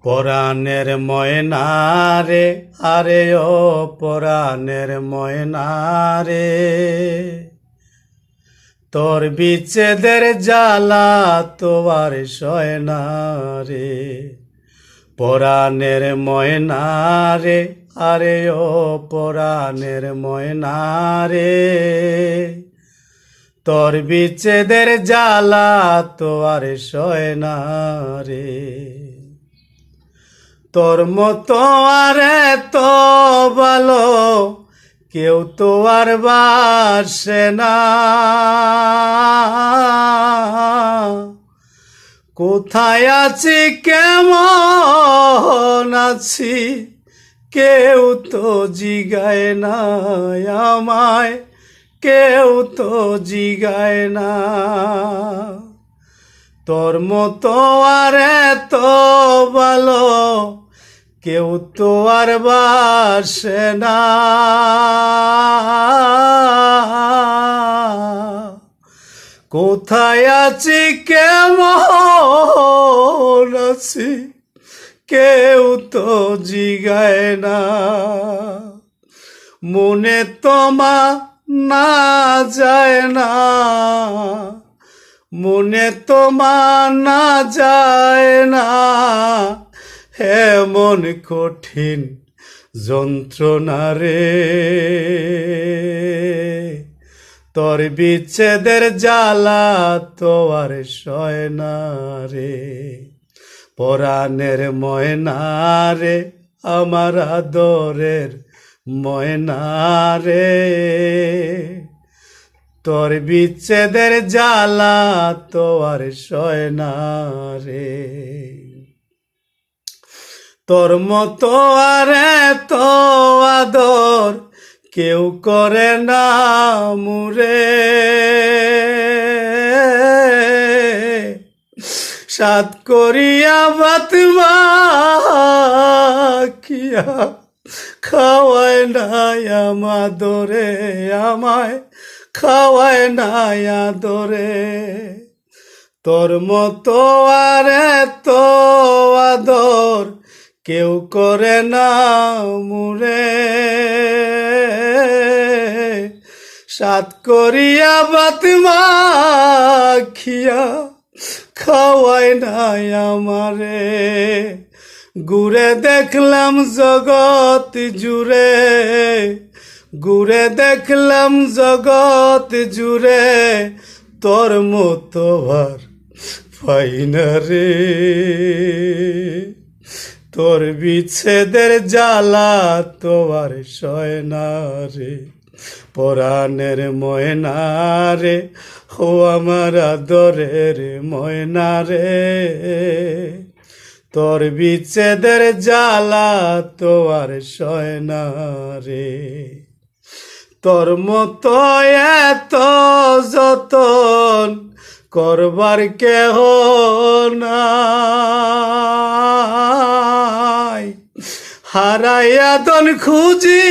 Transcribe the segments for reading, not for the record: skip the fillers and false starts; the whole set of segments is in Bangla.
পরাণের ময়না রে, আরে ও পরাণের ময়না রে, তোর বিচ্ছেদের জ্বালা তোর সয় না রে। পরাণের ময়না রে, আরে ও পরাণের ময়না রে, তোর বিচ্ছেদের জ্বালা তোর সয় না রে। তোর মতো আর তো ভালো কেউ তো আর বাসে না। কোথায় আছি কেমন আছি কেউ তো জিগায় না আমায়, কেউ তো জিগায় না। তোর মতো আর তো ভালো কেউ তো আর বাসে না। কোথায় আছি কেমন আছি কেউ তো জিগায় না। মনে তোমা না যায় না, মনে তোমা না যায় না, এমন কঠিন যন্ত্রণা রে। তোর বিচ্ছেদের জ্বালা তোর সয় না রে। পরাণের ময়না রে, আমার আদরের ময়না রে, তোর বিচ্ছেদের জ্বালা তোর সয় না রে। তোর মতো আর তো আদর কেউ করে না মুরে। সাত করিয়া ভাত মাখিয়া খাওয়ায় নাই আমাদরে, আমায় খাওয়ায় নাই আদরে। তোর মতো আর তো আদর কেউ করে না মুরে। সাত করিয়া ভাত মাখিয়া খাওয়ায় নাই আমারে। ঘুরে দেখলাম জগৎ জুড়ে, ঘুরে দেখলাম জগৎ জুড়ে, তোর মতো আর পাই না রে। তোর বিচ্ছেদের জ্বালা তোর সয় না রে। পরাণের ময়না রে, ও আমার আদরের ময়না রে, তোর বিচ্ছেদের জ্বালা তোর সয় না রে। তোর মতো এত যতন করবার কেহ নাই, হারাইয়া দন খুঁজি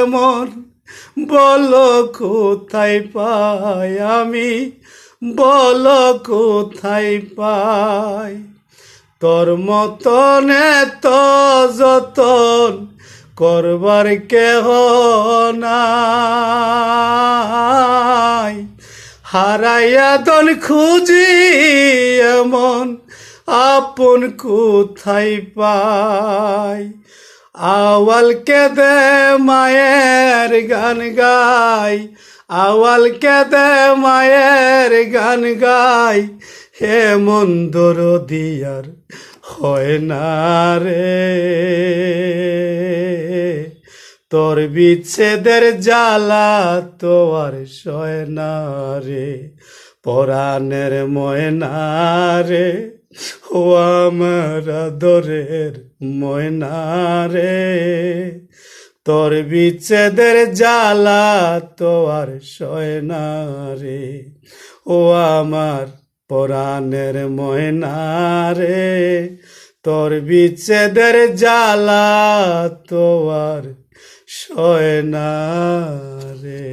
এমন বলো কোথায় পাই আমি, বলো কোথায় পাই। তোর মতন এত যতন করবার কেহ নাই, হারাইয়া দন খুঁজি এমন আপন কোথায় পাই। আওয়াল কেদে মায়ের গান গাই, আওয়াল কেদে মায়ের গান গাই, হে মন্দর দিয়ার হয় না রে। তোর বিচ্ছেদের জ্বালা তোর সয় না রে। পরাণের ময়না রে, ও আমার আদরের ময়না রে, তোর বিচ্ছেদের জ্বালা তোর সয় না রে। ও আমার পরাণের ময়না রে, তোর বিচ্ছেদের জ্বালা তোর সয় না রে।